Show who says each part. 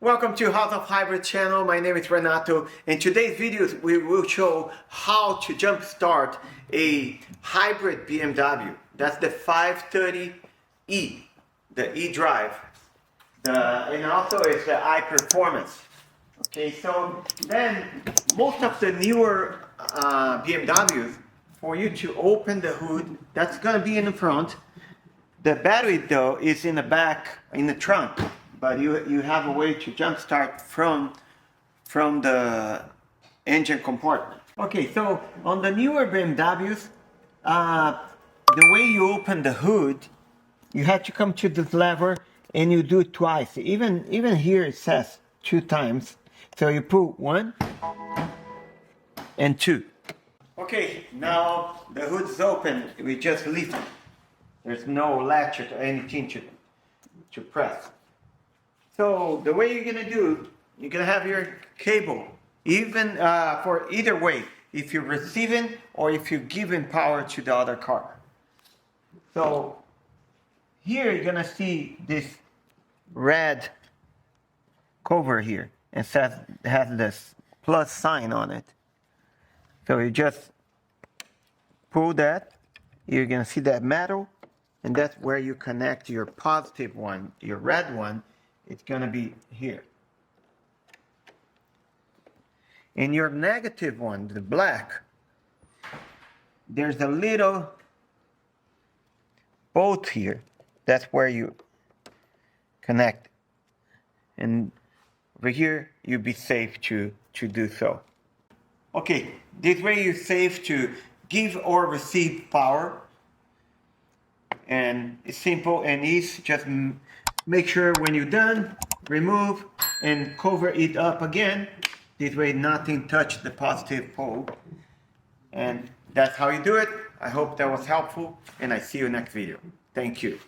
Speaker 1: Welcome to House of Hybrid channel. My name is Renato. In today's video, we will show how to jump start a hybrid BMW. That's the 530e, the e-drive. And also it's the i-performance. Okay, so then most of the newer BMWs, for you to open the hood, that's gonna be in the front. The battery though is in the back, in the trunk. But you have a way to jump start from the engine compartment. Okay, so on the newer BMWs, the way you open the hood, you have to come to this lever and you do it twice. Even here it says 2 times. So you put 1 and 2. Okay, now the hood is open. We just lift it. There's no latch or anything to press. So the way you're gonna do, you're gonna have your cable, even for either way, if you're receiving or if you're giving power to the other car. So here you're gonna see this red cover here. It has this plus sign on it. So you just pull that, you're gonna see that metal, and that's where you connect your positive one, your red one. It's gonna be here. In your negative one, the black, there's a little bolt here. That's where you connect. And over here, you'll be safe to do so. Okay, this way you're safe to give or receive power. And it's simple and easy. Just make sure when you're done, remove and cover it up again. This way nothing touched the positive pole. And that's how you do it. I hope that was helpful and I see you next video. Thank you.